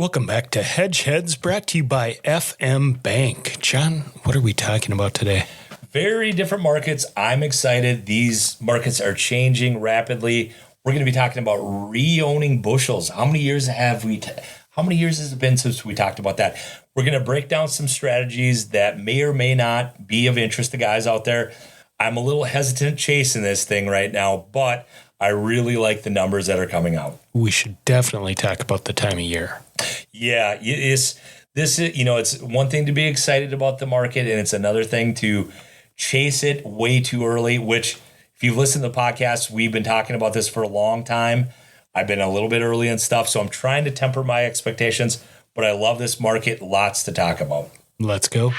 Welcome back to Hedge Heads, brought to you by FM Bank. John, what are we talking about today? Very different markets. I'm excited. These markets are changing rapidly. We're going to be talking about re-owning bushels. How many years has it been since we talked about that? We're going to break down some strategies that may or may not be of interest to guys out there. I'm a little hesitant chasing this thing right now, but I really like the numbers that are coming out. We should definitely talk about the time of year. Yeah, it's one thing to be excited about the market, and it's another thing to chase it way too early, which if you've listened to the podcast, we've been talking about this for a long time. I've been a little bit early and stuff, so I'm trying to temper my expectations, but I love this market. Lots to talk about. Let's go.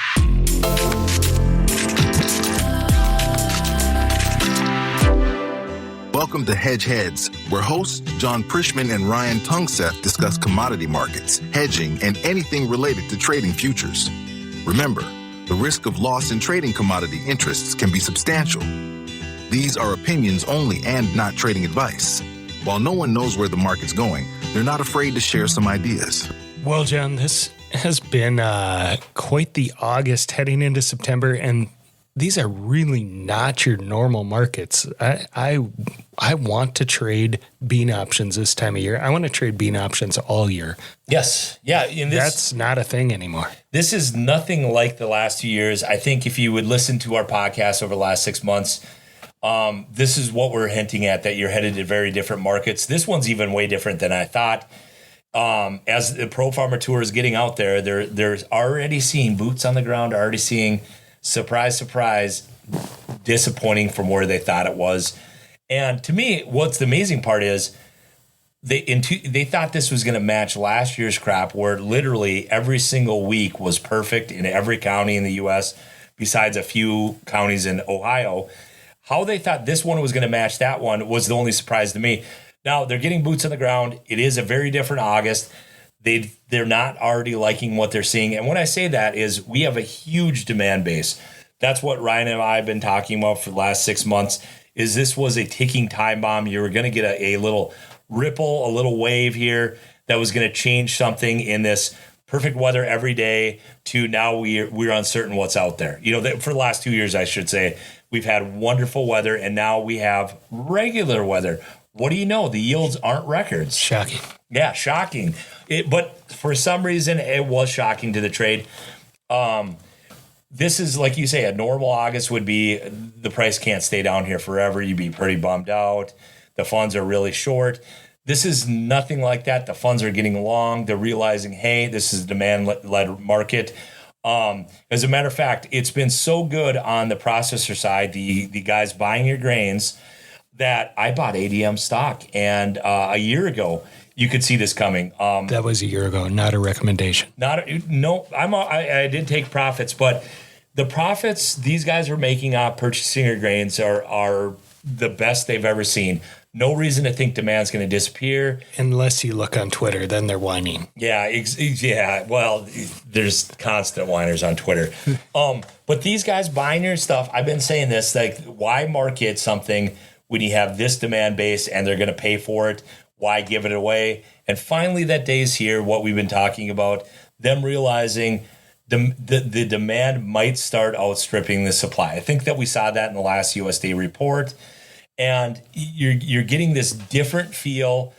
Welcome to Hedge Heads, where hosts John Prischmann and Ryan Tungseth discuss commodity markets, hedging, and anything related to trading futures. Remember, the risk of loss in trading commodity interests can be substantial. These are opinions only and not trading advice. While no one knows where the market's going, they're not afraid to share some ideas. Well, John, this has been quite the August heading into September, and these are really not your normal markets. I want to trade bean options this time of year. I want to trade bean options all year. Yes. Yeah. That's not a thing anymore. This is nothing like the last 2 years. I think if you would listen to our podcast over the last 6 months, this is what we're hinting at, that you're headed to very different markets. This one's even way different than I thought. As the Pro Farmer Tour is getting out there, they're already seeing boots on the ground, already seeing surprise, disappointing from where they thought it was. And to me, what's the amazing part is they thought this was going to match last year's crop, where literally every single week was perfect in every county in the U.S., besides a few counties in Ohio. How they thought this one was going to match that one was the only surprise to me. Now, they're getting boots on the ground. It is a very different August. They're not already liking what they're seeing. And when I say that is we have a huge demand base. That's what Ryan and I have been talking about for the last 6 months, is this was a ticking time bomb. You were going to get a little ripple, a little wave here that was going to change something in this perfect weather every day to now we're uncertain what's out there. For the last 2 years, I should say, we've had wonderful weather, and now we have regular weather. What do you know? The yields aren't records. Shocking. Yeah, shocking. But for some reason, it was shocking to the trade. This is, like you say, a normal August would be the price can't stay down here forever. You'd be pretty bummed out. The funds are really short. This is nothing like that. The funds are getting long. They're realizing, hey, this is a demand-led market. As a matter of fact, it's been so good on the processor side, the guys buying your grains, that I bought ADM stock. And a year ago, you could see this coming. That was a year ago, not a recommendation. I did take profits, but the profits these guys are making off purchasing your grains are the best they've ever seen. No reason to think demand's going to disappear. Unless you look on Twitter, then they're whining. Yeah. Well, there's constant whiners on Twitter. But these guys buying your stuff, I've been saying this, like, why market something when you have this demand base and they're going to pay for it? Why give it away? And finally, that day's here, what we've been talking about, them realizing the demand might start outstripping the supply. I think that we saw that in the last USDA report. And you're getting this different feel.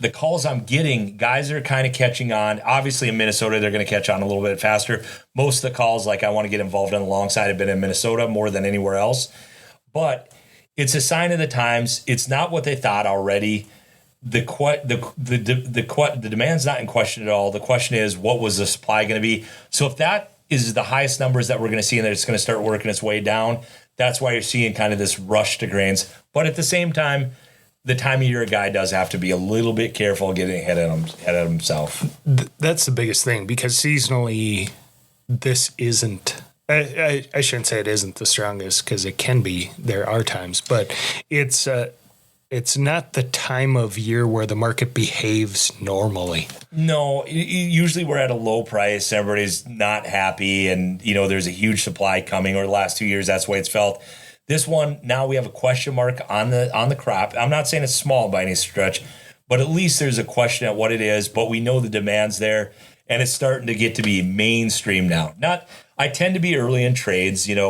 The calls I'm getting, guys are kind of catching on. Obviously, in Minnesota, they're going to catch on a little bit faster. Most of the calls, like I want to get involved on the long side, have been in Minnesota more than anywhere else. But it's a sign of the times. It's not what they thought already. The demand's not in question at all. The question is, what was the supply going to be? So if that is the highest numbers that we're going to see and that it's going to start working its way down, that's why you're seeing kind of this rush to grains. But at the same time, the time of year a guy does have to be a little bit careful getting ahead of himself. That's the biggest thing, because seasonally, this isn't. I shouldn't say it isn't the strongest, because it can be. There are times, but it's not the time of year where the market behaves normally. No, usually we're at a low price. Everybody's not happy, and there's a huge supply coming. Or the last 2 years, that's the way it's felt. This one, now we have a question mark on the crop. I'm not saying it's small by any stretch, but at least there's a question at what it is, but we know the demand's there, and it's starting to get to be mainstream now. I tend to be early in trades, and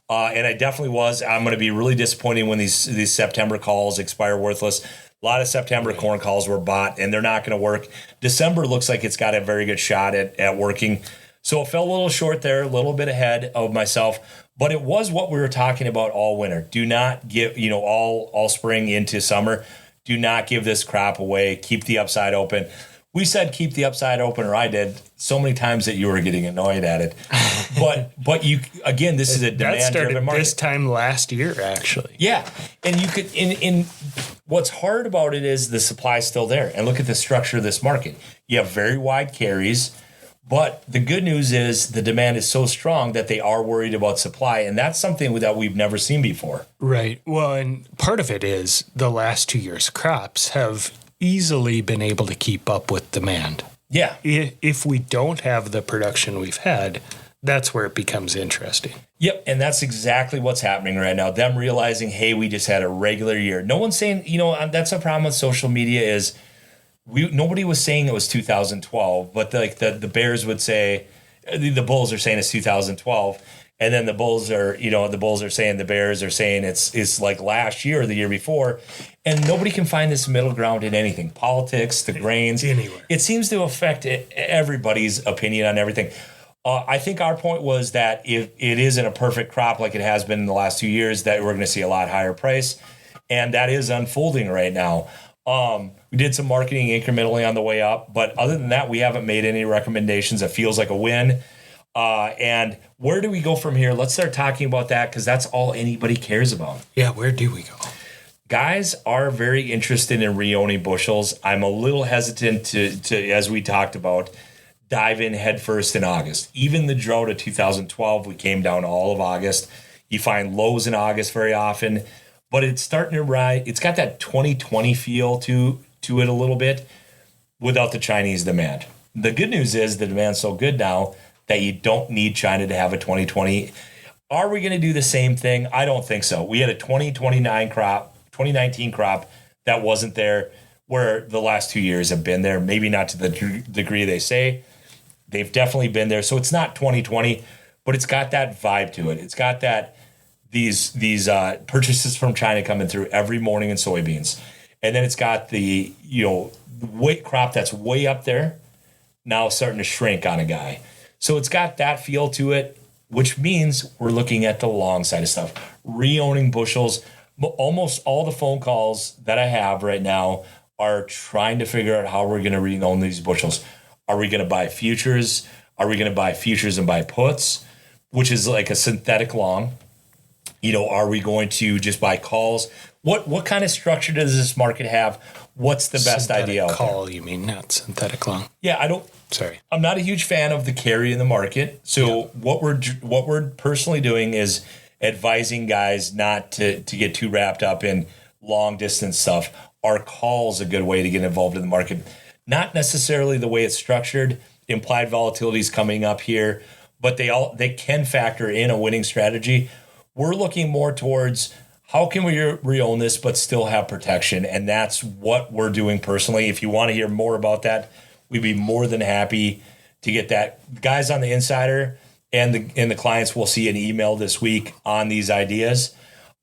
I definitely was. I'm going to be really disappointed when these September calls expire worthless. A lot of September corn calls were bought, and they're not going to work. December looks like it's got a very good shot at working. So it fell a little short there, a little bit ahead of myself, but it was what we were talking about all winter. Do not give, all spring into summer. Do not give this crop away. Keep the upside open. We said keep the upside open, or I did, so many times that you were getting annoyed at it. But you, again, this is a demand-driven market. This time last year, actually. Yeah, and you could. In what's hard about it is the supply's still there, and look at the structure of this market. You have very wide carries, but the good news is the demand is so strong that they are worried about supply, and that's something that we've never seen before. Right. Well, and part of it is the last 2 years' crops have easily been able to keep up with demand. Yeah. If we don't have the production we've had, that's where it becomes interesting. Yep, and that's exactly what's happening right now. Them realizing, hey, we just had a regular year. No one's saying, that's a problem with social media is nobody was saying it was 2012, but the Bears would say, the Bulls are saying it's 2012, and then the Bulls are saying, the Bears are saying it's like last year or the year before, and nobody can find this middle ground in anything. Politics, the grains, anywhere. It seems to affect everybody's opinion on everything. I think our point was that if it isn't a perfect crop like it has been in the last 2 years, that we're going to see a lot higher price, and that is unfolding right now. We did some marketing incrementally on the way up, but other than that, we haven't made any recommendations. It feels like a win. And where do we go from here? Let's start talking about that because that's all anybody cares about. Yeah, where do we go? Guys are very interested in reowning bushels. I'm a little hesitant to, as we talked about, dive in headfirst in August. Even the drought of 2012, we came down all of August. You find lows in August very often, but it's starting to rise. It's got that 2020 feel to it a little bit without the Chinese demand. The good news is the demand's so good now that you don't need China to have a 2020. Are we going to do the same thing? I don't think so. We had a 2019 crop that wasn't there, where the last 2 years have been there. Maybe not to the degree they say. They've definitely been there. So it's not 2020, but it's got that vibe to it. It's got that these purchases from China coming through every morning in soybeans. And then it's got the weight crop that's way up there now starting to shrink on a guy. So it's got that feel to it, which means we're looking at the long side of stuff. Reowning bushels. Almost all the phone calls that I have right now are trying to figure out how we're going to reown these bushels. Are we going to buy futures? Are we going to buy futures and buy puts, which is like a synthetic long? Are we going to just buy calls? What kind of structure does this market have? What's the best idea out there? Call, you mean, not synthetic long? Yeah, Sorry. I'm not a huge fan of the carry in the market. So what we're personally doing is advising guys not to get too wrapped up in long distance stuff. Are calls a good way to get involved in the market? Not necessarily the way it's structured. Implied volatility is coming up here, but they can factor in a winning strategy. We're looking more towards how can we reown this but still have protection, and that's what we're doing personally. If you want to hear more about that, we'd be more than happy to get that. Guys on the Insider and the clients will see an email this week on these ideas.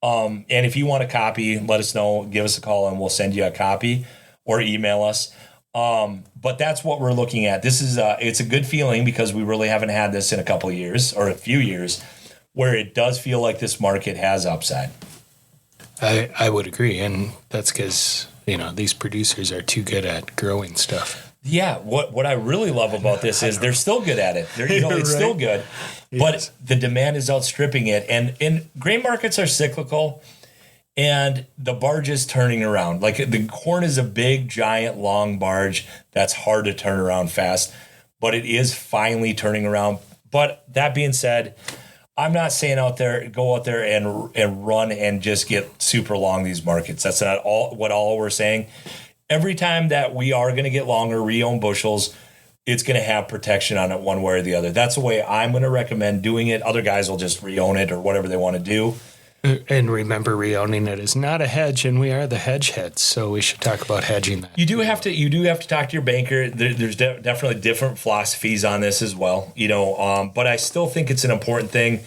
And if you want a copy, let us know. Give us a call and we'll send you a copy, or email us. But that's what we're looking at. This is it's a good feeling because we really haven't had this in a couple of years or a few years, where it does feel like this market has upside. I would agree, and that's because these producers are too good at growing stuff. Yeah, what I really love about this is they're still good at it. It's right. Still good, but the demand is outstripping it. And grain markets are cyclical, and the barge is turning around. Like the corn is a big, giant, long barge that's hard to turn around fast, but it is finally turning around. But that being said, I'm not saying go out there and run and just get super long these markets. That's not all we're saying. Every time that we are going to get longer, reown bushels, it's going to have protection on it one way or the other. That's the way I'm going to recommend doing it. Other guys will just reown it or whatever they want to do. And remember, reowning it is not a hedge, and we are the hedge heads, so we should talk about hedging that. You do have to talk to your banker. There's definitely different philosophies on this as well, but I still think it's an important thing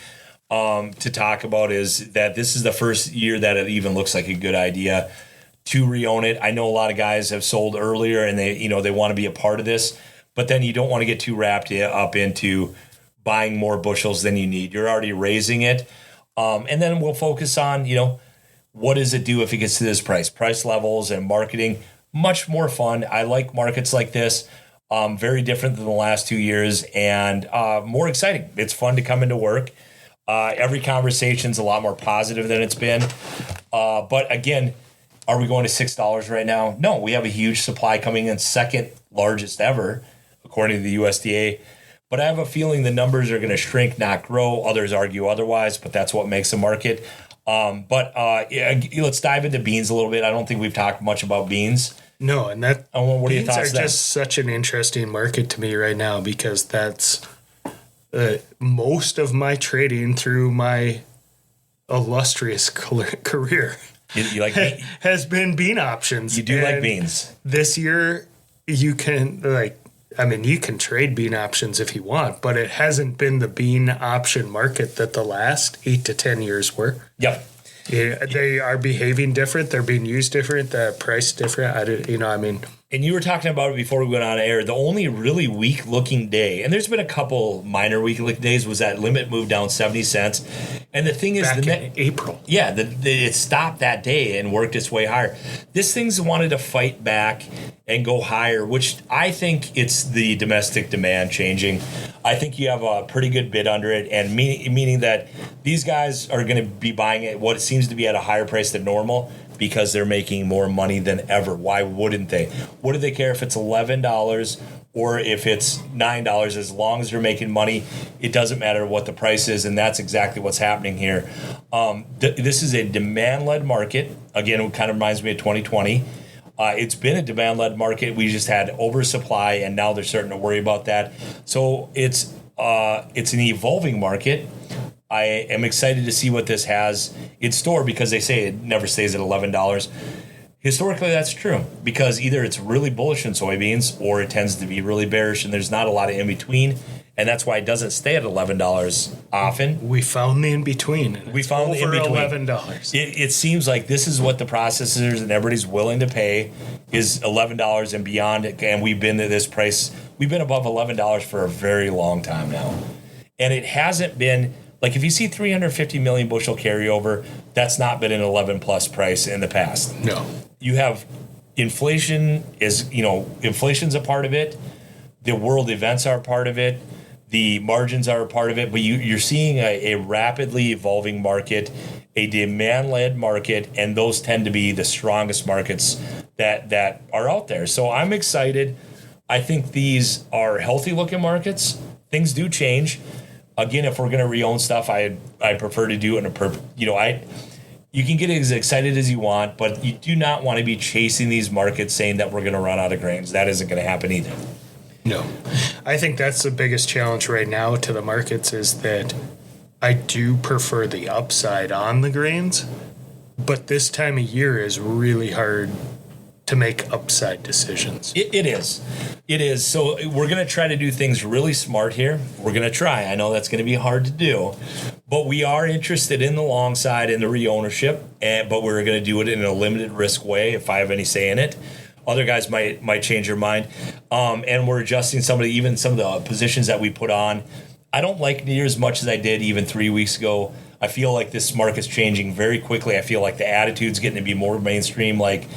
to talk about is that this is the first year that it even looks like a good idea to reown it. I know a lot of guys have sold earlier and they want to be a part of this, but then you don't want to get too wrapped up into buying more bushels than you need. You're already raising it. And then we'll focus on, what does it do if it gets to this price levels and marketing. Much more fun. I like markets like this. Very different than the last 2 years and more exciting. It's fun to come into work. Every conversation's a lot more positive than it's been. But again, are we going to $6 right now? No, we have a huge supply coming in, second largest ever, according to the USDA. But I have a feeling the numbers are going to shrink, not grow. Others argue otherwise, but that's what makes a market. Let's dive into beans a little bit. I don't think we've talked much about beans. No, and that what are your thoughts beans are just such an interesting market to me right now because that's most of my trading through my illustrious career. You like beans? Has been bean options. You do like beans. This year, you can you can trade bean options if you want, but it hasn't been the bean option market that the last 8 to 10 years were. Yep. Yeah, they are behaving different. They're being used different. The price different. And you were talking about it before we went on air. The only really weak-looking day, and there's been a couple minor weak-looking days, was that limit moved down 70 cents. And the thing is, back in April. Yeah, it stopped that day and worked its way higher. This thing's wanted to fight back and go higher, which I think it's the domestic demand changing. I think you have a pretty good bid under it, and meaning that these guys are going to be buying it what it seems to be at a higher price than normal because they're making more money than ever. Why wouldn't they? What do they care if it's $11 or if it's $9? As long as they're making money, it doesn't matter what the price is, and that's exactly what's happening here. This is a demand-led market. Again, it kind of reminds me of 2020. It's been a demand-led market. We just had oversupply, and now they're starting to worry about that. So it's an evolving market. I am excited to see what this has in store because they say it never stays at $11. Historically, that's true because either it's really bullish in soybeans or it tends to be really bearish, and there's not a lot of in between. And that's why it doesn't stay at $11 often. We found the in between. We found the in between. $11. It seems like this is what the processors and everybody's willing to pay is $11 and beyond. And we've been to this price. We've been above $11 for a very long time now. And it hasn't been like if you see 350 million bushel carryover, that's not been an 11 plus price in the past. No. You have inflation inflation's a part of it. The world events are a part of it. The margins are a part of it, but you're seeing a rapidly evolving market, a demand-led market, and those tend to be the strongest markets that are out there. So I'm excited. I think these are healthy-looking markets. Things do change. Again, if we're going to re-own stuff, I prefer to do it you can get as excited as you want, but you do not want to be chasing these markets saying that we're going to run out of grains. That isn't going to happen either. No. I think that's the biggest challenge right now to the markets is that I do prefer the upside on the grains, but this time of year is really hard to make upside decisions. It is. It is. So we're going to try to do things really smart here. We're going to try. I know that's going to be hard to do, but we are interested in the long side in the re-ownership, but we're going to do it in a limited risk way if I have any say in it. Other guys might change their mind. And we're adjusting some of the positions that we put on. I don't like near as much as I did even 3 weeks ago. I feel like this market's changing very quickly. I feel like the attitude's getting to be more mainstream, like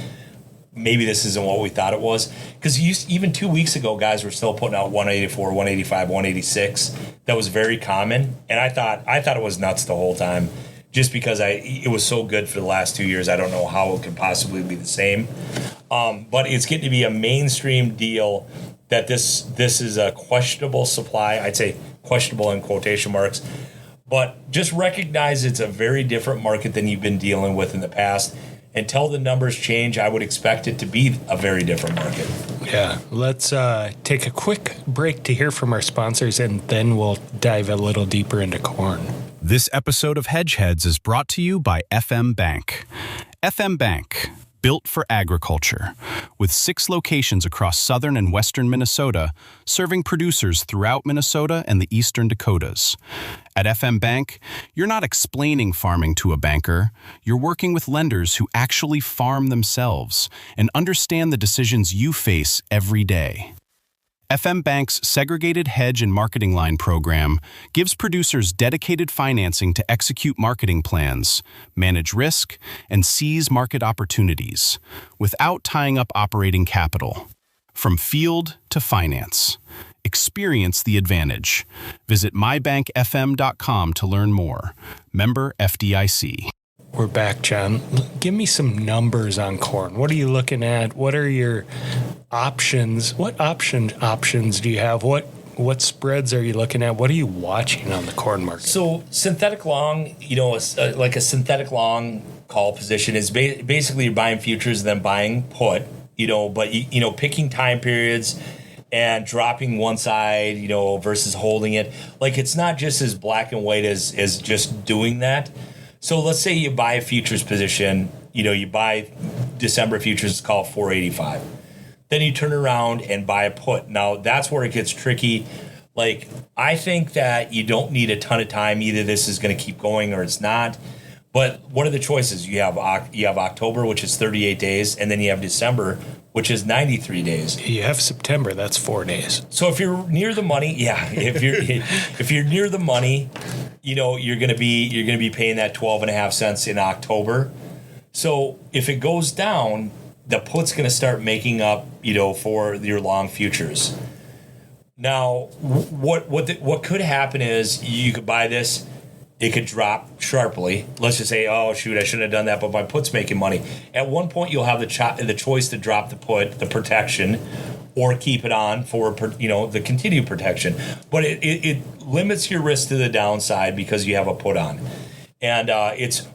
maybe this isn't what we thought it was. Because even 2 weeks ago, guys were still putting out 184, 185, 186. That was very common. And I thought it was nuts the whole time. Just because it was so good for the last 2 years, I don't know how it could possibly be the same. But it's getting to be a mainstream deal that this is a questionable supply. I'd say questionable in quotation marks. But just recognize it's a very different market than you've been dealing with in the past. Until the numbers change, I would expect it to be a very different market. Yeah. Let's take a quick break to hear from our sponsors, and then we'll dive a little deeper into corn. This episode of Hedge Heads is brought to you by FM Bank. FM Bank, built for agriculture, with 6 locations across southern and western Minnesota, serving producers throughout Minnesota and the eastern Dakotas. At FM Bank, you're not explaining farming to a banker. You're working with lenders who actually farm themselves and understand the decisions you face every day. FM Bank's segregated hedge and marketing line program gives producers dedicated financing to execute marketing plans, manage risk, and seize market opportunities without tying up operating capital. From field to finance, experience the advantage. Visit mybankfm.com to learn more. Member FDIC. We're back, John. Give me some numbers on corn. What are you looking at? What are your options? What options do you have? What spreads are you looking at? What are you watching on the corn market? So synthetic long, like a synthetic long call position is basically you're buying futures and then buying put, but picking time periods and dropping one side, versus holding it. Like it's not just as black and white as just doing that. So let's say you buy a futures position, you buy December futures, call it 485. Then you turn around and buy a put. Now that's where it gets tricky. Like I think that you don't need a ton of time. Either this is going to keep going or it's not. But what are the choices? You have October, which is 38 days, and then you have December, which is 93 days. You have September, that's 4 days. So if you're near the money, if you're near the money, you're going to be paying that 12.5 cents in October. So if it goes down, the put's going to start making up, for your long futures. Now, what could happen is you could buy this. It could drop sharply. Let's just say, oh, shoot, I shouldn't have done that, but my put's making money. At one point, you'll have the choice to drop the put, the protection, or keep it on for, the continued protection. But it limits your risk to the downside because you have a put on. And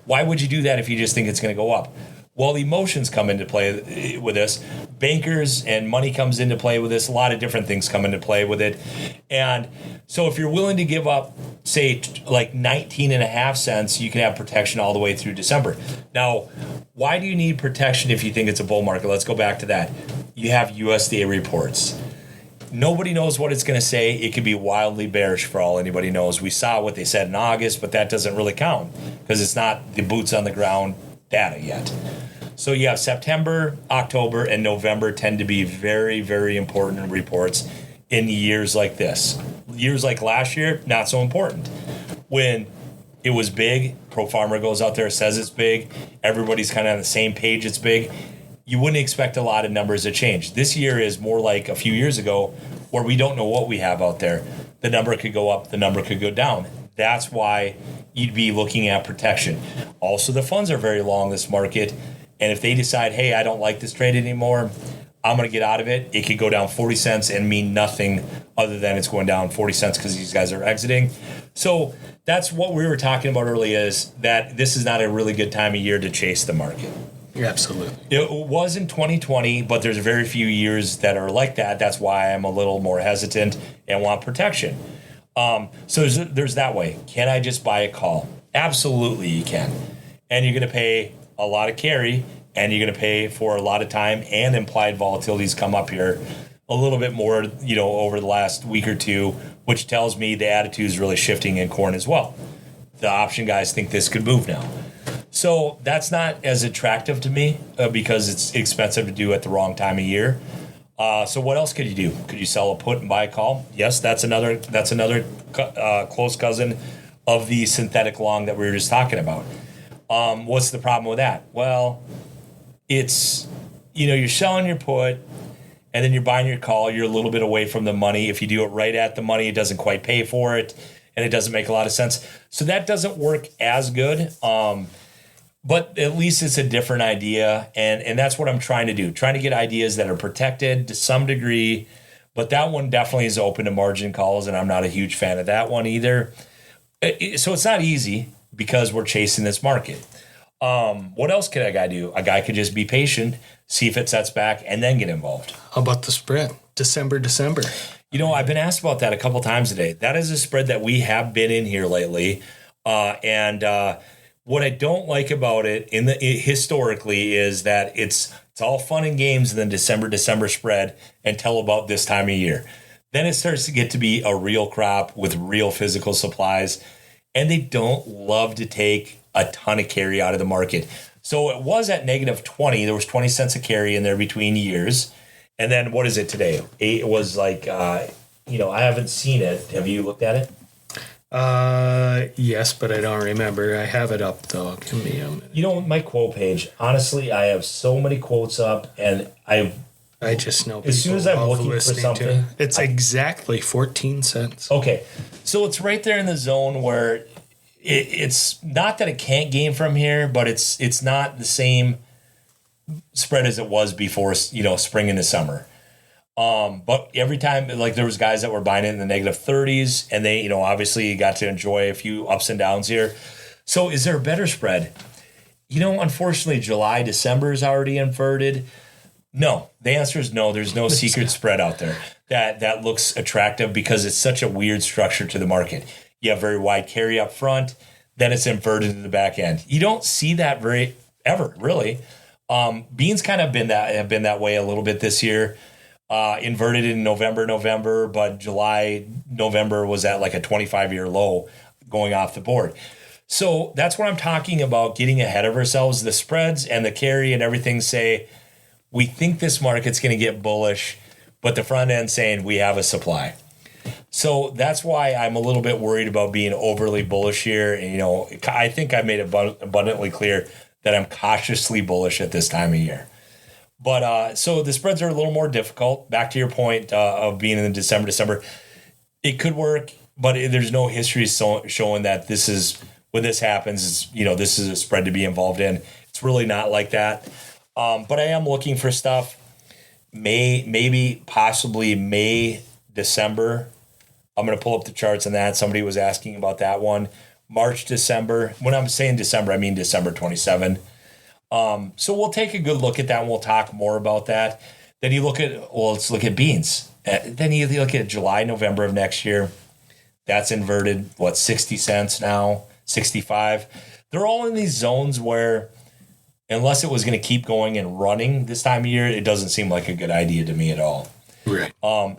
why would you do that if you just think it's going to go up? Well, emotions come into play with this. Bankers and money comes into play with this. A lot of different things come into play with it. And so if you're willing to give up, say, like 19.5 cents, you can have protection all the way through December. Now, why do you need protection if you think it's a bull market? Let's go back to that. You have USDA reports. Nobody knows what it's going to say. It could be wildly bearish for all anybody knows. We saw what they said in August, but that doesn't really count because it's not the boots on the ground data yet. So you have September, October, and November tend to be very, very important reports in years like this. Years like last year, not so important. When it was big, Pro Farmer goes out there, says it's big, everybody's kind of on the same page, it's big. You wouldn't expect a lot of numbers to change. This year is more like a few years ago where we don't know what we have out there. The number could go up, the number could go down. That's why you'd be looking at protection. Also, the funds are very long this market. And if they decide, hey, I don't like this trade anymore, I'm going to get out of it, it could go down 40 cents and mean nothing other than it's going down 40 cents because these guys are exiting. So that's what we were talking about earlier, is that this is not a really good time of year to chase the market. Yeah, absolutely. It was in 2020, but there's very few years that are like that. That's why I'm a little more hesitant and want protection. So there's that way. Can I just buy a call? Absolutely, you can. And you're going to pay a lot of carry, and you're going to pay for a lot of time, and implied volatility's come up here a little bit more, over the last week or two, which tells me the attitude is really shifting in corn as well. The option guys think this could move now. So that's not as attractive to me because it's expensive to do at the wrong time of year. So what else could you do? Could you sell a put and buy a call? Yes, that's another close cousin of the synthetic long that we were just talking about. What's the problem with that? Well, it's, you're selling your put and then you're buying your call. You're a little bit away from the money. If you do it right at the money, it doesn't quite pay for it, and it doesn't make a lot of sense. So that doesn't work as good. But at least it's a different idea, and that's what I'm trying to do. Trying to get ideas that are protected to some degree, but that one definitely is open to margin calls, and I'm not a huge fan of that one either. So it's not easy because we're chasing this market. What else could a guy do? A guy could just be patient, see if it sets back, and then get involved. How about the spread? December. I've been asked about that a couple times today. That is a spread that we have been in here lately. And what I don't like about it historically is that it's all fun and games in the December spread until about this time of year. Then it starts to get to be a real crop with real physical supplies, and they don't love to take a ton of carry out of the market. So it was at negative 20. There was 20 cents a carry in there between years. And then what is it today? It was like, I haven't seen it. Have you looked at it? Yes, but I don't remember. I have it up though. Give me a minute. My quote page, honestly, I have so many quotes up, and I just know as soon as I'm looking for something, it's exactly 14 cents. Okay. So it's right there in the zone where it's not that it can't gain from here, but it's not the same spread as it was before, spring into summer. But every time, like, there was guys that were buying it in the negative 30s, and they, obviously got to enjoy a few ups and downs here. So is there a better spread? Unfortunately, July, December is already inverted. No, the answer is no. There's no secret spread out there that looks attractive because it's such a weird structure to the market. You have very wide carry up front, then it's inverted to the back end. You don't see that ever, really. Beans kind of have been that way a little bit this year. Inverted in November, but July, November was at like a 25-year low going off the board. So that's what I'm talking about, getting ahead of ourselves. The spreads and the carry and everything say, we think this market's going to get bullish, but the front end saying we have a supply. So that's why I'm a little bit worried about being overly bullish here. And, I think I made it abundantly clear that I'm cautiously bullish at this time of year. But so the spreads are a little more difficult. Back to your point of being in the December, it could work, but there's no history showing that this is when this happens. This is a spread to be involved in. It's really not like that. But I am looking for stuff. Possibly May, December. I'm going to pull up the charts on that. Somebody was asking about that one. March, December. When I'm saying December, I mean December 27. So we'll take a good look at that, and we'll talk more about that. Then let's look at beans. Then you look at July, November of next year. That's inverted, 60 cents now, 65. They're all in these zones where, unless it was going to keep going and running this time of year, it doesn't seem like a good idea to me at all. Right.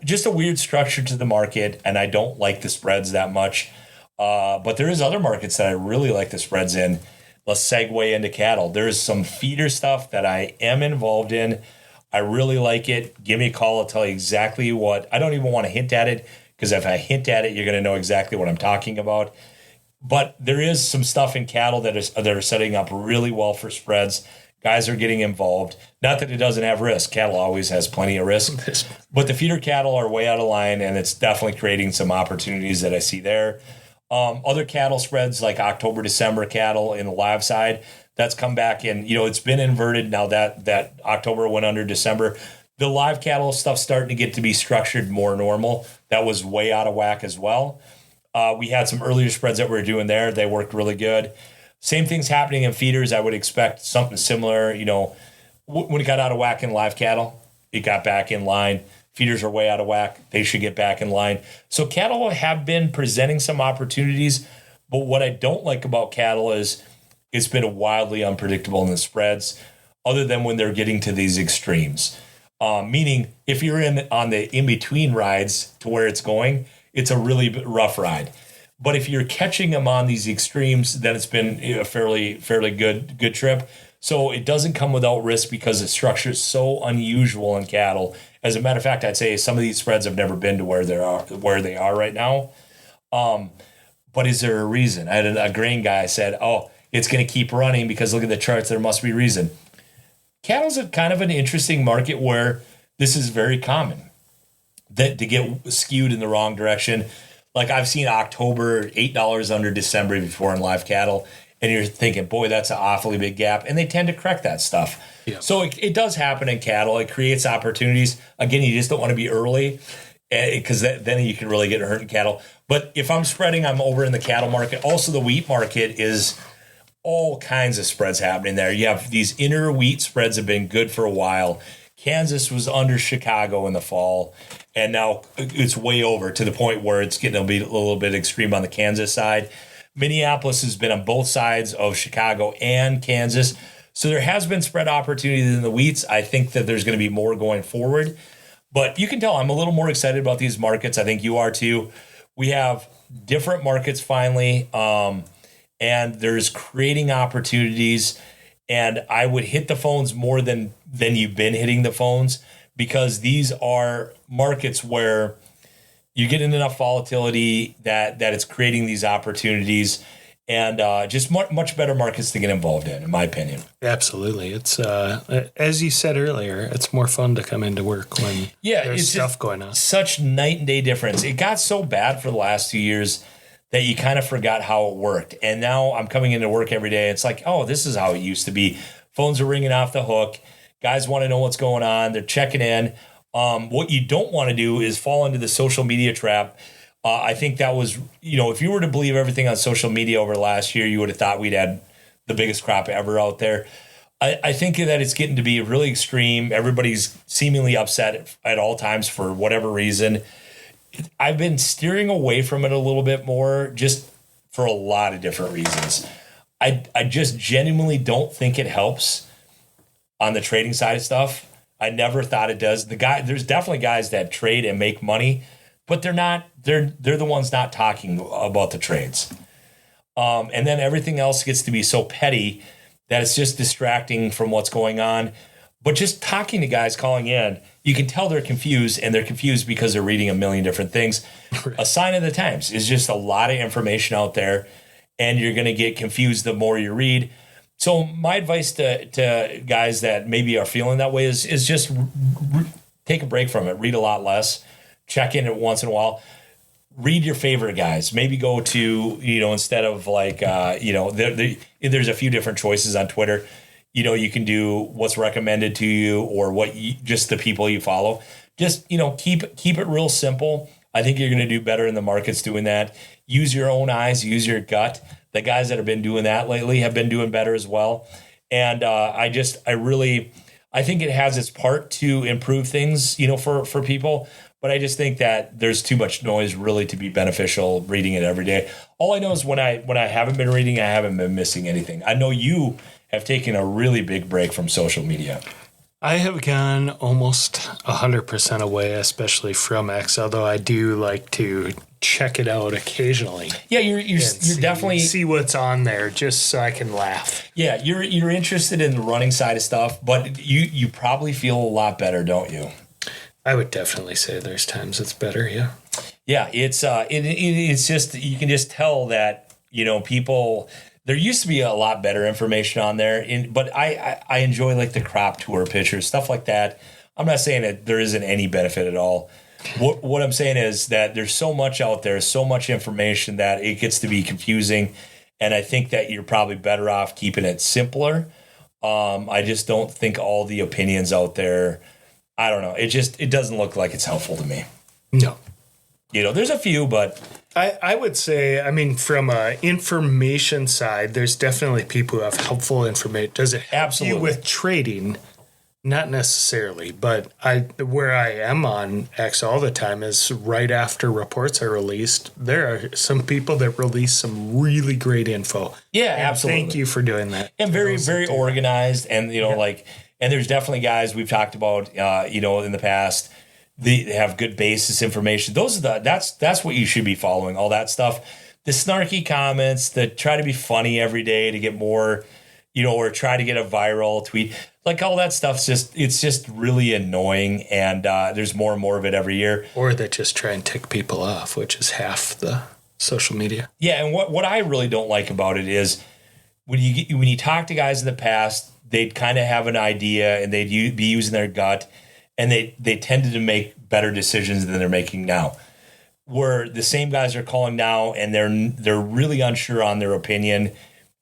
Just a weird structure to the market, and I don't like the spreads that much. But there is other markets that I really like the spreads in. Let's segue into cattle. There's some feeder stuff that I am involved in. I really like it. Give me a call. I'll tell you exactly what. I don't even want to hint at it, because if I hint at it, you're going to know exactly what I'm talking about. But there is some stuff in cattle that are setting up really well for spreads. Guys are getting involved. Not that it doesn't have risk. Cattle always has plenty of risk. But the feeder cattle are way out of line, and it's definitely creating some opportunities that I see there. Other cattle spreads like October, December cattle in the live side, that's come back in. It's been inverted now that October went under December. The live cattle stuff's starting to get to be structured more normal. That was way out of whack as well. We had some earlier spreads that we were doing there. They worked really good. Same thing's happening in feeders. I would expect something similar. When it got out of whack in live cattle, it got back in line. Feeders are way out of whack. They should get back in line. So cattle have been presenting some opportunities, but what I don't like about cattle is it's been wildly unpredictable in the spreads, other than when they're getting to these extremes. Meaning, if you're on the in-between rides to where it's going, it's a really rough ride. But if you're catching them on these extremes, then it's been a fairly good trip. So it doesn't come without risk because the structure is so unusual in cattle. As a matter of fact, I'd say some of these spreads have never been to where they are right now. But is there a reason? I had a grain guy said, "Oh, it's going to keep running because look at the charts. There must be a reason." Cattle's a kind of an interesting market where this is very common that to get skewed in the wrong direction. Like I've seen October $8 under December before in live cattle. And you're thinking, boy, that's an awfully big gap. And they tend to correct that stuff. Yeah. So it does happen in cattle. It creates opportunities. Again, you just don't want to be early because then you can really get hurt in cattle. But if I'm spreading, I'm over in the cattle market. Also, the wheat market is all kinds of spreads happening there. You have these inner wheat spreads have been good for a while. Kansas was under Chicago in the fall. And now it's way over to the point where it's getting to be a little bit extreme on the Kansas side. Minneapolis has been on both sides of Chicago and Kansas. So there has been spread opportunities in the wheats. I think that there's going to be more going forward. But you can tell I'm a little more excited about these markets. I think you are too. We have different markets finally, and there's creating opportunities. And I would hit the phones more than you've been hitting the phones, because these are markets where you're getting enough volatility that it's creating these opportunities, and just much better markets to get involved in my opinion. Absolutely. It's, as you said earlier, it's more fun to come into work when there's stuff going on. Such night and day difference. It got so bad for the last 2 years that you kind of forgot how it worked. And now I'm coming into work every day. It's like, oh, this is how it used to be. Phones are ringing off the hook. Guys want to know what's going on. They're checking in. What you don't want to do is fall into the social media trap. I think that was, if you were to believe everything on social media over the last year, you would have thought we'd had the biggest crop ever out there. I think that it's getting to be really extreme. Everybody's seemingly upset at all times for whatever reason. I've been steering away from it a little bit more, just for a lot of different reasons. I just genuinely don't think it helps on the trading side of stuff. I never thought it does. There's definitely guys that trade and make money, but they're the ones not talking about the trades. And then everything else gets to be so petty that it's just distracting from what's going on. But just talking to guys calling in, you can tell they're confused, and they're confused because they're reading a million different things. Right. A sign of the times is just a lot of information out there, and you're going to get confused the more you read. So my advice to guys that maybe are feeling that way is just take a break from it. Read a lot less. Check in once in a while. Read your favorite guys. Maybe go to, instead of like, there's a few different choices on Twitter. You can do what's recommended to you, or just the people you follow. Just, keep it real simple. I think you're going to do better in the markets doing that. Use your own eyes, use your gut. The guys that have been doing that lately have been doing better as well. And I think it has its part to improve things, for people. But I just think that there's too much noise really to be beneficial reading it every day. All I know is when I haven't been reading, I haven't been missing anything. I know you have taken a really big break from social media. I have gone almost 100% away, especially from X, although I do like to check it out occasionally. Yeah, you're definitely see what's on there just so I can laugh. Yeah, you're interested in the running side of stuff, but you probably feel a lot better, don't you? I would definitely say there's times it's better, yeah. Yeah, it's just, you can just tell that, people, there used to be a lot better information on there, but I enjoy like the crop tour pictures, stuff like that. I'm not saying that there isn't any benefit at all. What I'm saying is that there's so much out there, so much information that it gets to be confusing, and I think that you're probably better off keeping it simpler. I just don't think all the opinions out there, I don't know. It doesn't look like it's helpful to me. No. There's a few, but I would say, from an information side, there's definitely people who have helpful information. Does it help you with trading? Not necessarily, but where I am on X all the time is right after reports are released. There are some people that release some really great info. Yeah, and absolutely. Thank you for doing that. And very, very organized, and and there's definitely guys we've talked about, in the past. They have good basis information. That's what you should be following. All that stuff, the snarky comments that try to be funny every day to get more, or try to get a viral tweet, like all that stuff's it's just really annoying. And there's more and more of it every year. Or that just try and tick people off, which is half the social media. Yeah, and what I really don't like about it is when you talk to guys in the past, they'd kind of have an idea and they'd be using their gut. And they tended to make better decisions than they're making now. Where the same guys are calling now, and they're really unsure on their opinion,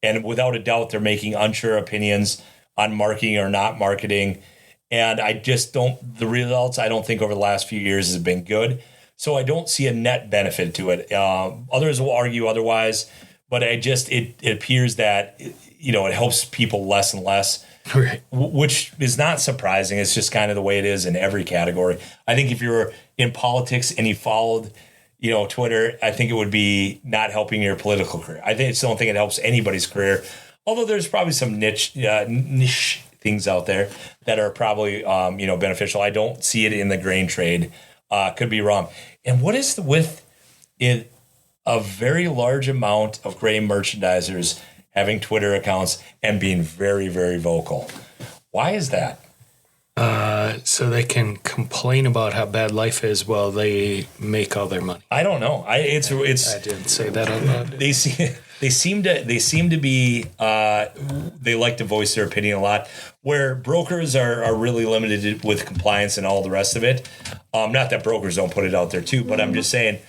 and without a doubt, they're making unsure opinions on marketing or not marketing. And I just don't. The results I don't think over the last few years has been good. So I don't see a net benefit to it. Others will argue otherwise, but it appears that it helps people less and less. Right. Which is not surprising. It's just kind of the way it is in every category. I think if you're in politics and you followed, Twitter, I think it would be not helping your political career. I don't think it helps anybody's career. Although there's probably some niche things out there that are probably beneficial. I don't see it in the grain trade. Could be wrong. And what is with in a very large amount of grain merchandisers having Twitter accounts and being very, very vocal? Why is that? So they can complain about how bad life is while they make all their money. I don't know. I didn't say that out loud. They seem to be they like to voice their opinion a lot. Where brokers are really limited with compliance and all the rest of it. Not that brokers don't put it out there too, but I'm just saying.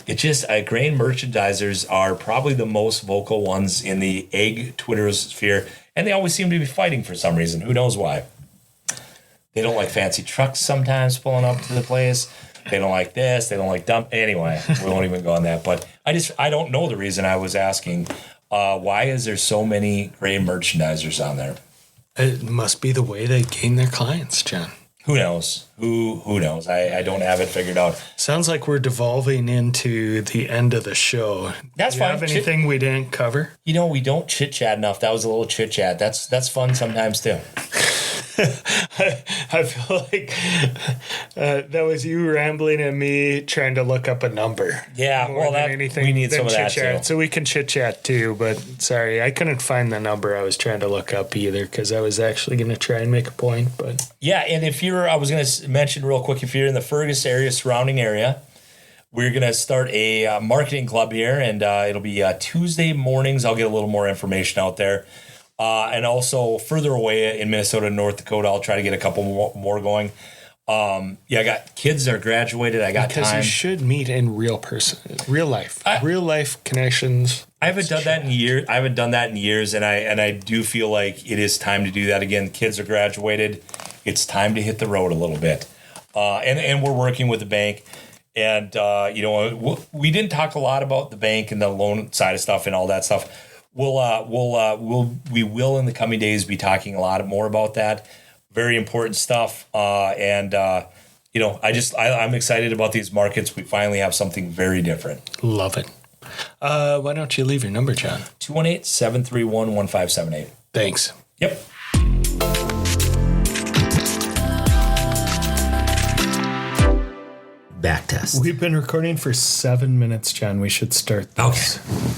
It's just grain merchandisers are probably the most vocal ones in the egg Twitter sphere, and they always seem to be fighting for some reason. Who knows why? They don't like fancy trucks sometimes pulling up to the place. They don't like this. They don't like dump. Anyway, we won't even go on that. But I don't know the reason. I was asking, why is there so many grain merchandisers on there? It must be the way they gain their clients, John. Who knows? Who knows? I don't have it figured out. Sounds like we're devolving into the end of the show. That's Do you fine. have anything we didn't cover? We don't chit chat enough. That was a little chit chat. That's fun sometimes too. I feel like that was you rambling and me trying to look up a number. Yeah, well, we need some of that too. So we can chit chat too, but sorry, I couldn't find the number I was trying to look up either because I was actually going to try and make a point. But yeah, and I was going to mention real quick, if you're in the Fergus area, surrounding area, we're going to start a marketing club here, and it'll be Tuesday mornings. I'll get a little more information out there. And also further away in Minnesota, North Dakota, I'll try to get a couple more going. I got kids that are graduated. I got because time. You should meet in real life, real life connections. I haven't done that in years. And I do feel like it is time to do that again. Kids are graduated. It's time to hit the road a little bit. And we're working with the bank. And, we didn't talk a lot about the bank and the loan side of stuff and all that stuff. We will in the coming days be talking a lot more about that. Very important stuff. I'm excited about these markets. We finally have something very different. Love it. Why don't you leave your number, John? 218-731-1578. Thanks. Yep. Back test. We've been recording for 7 minutes, John. We should start this. Okay.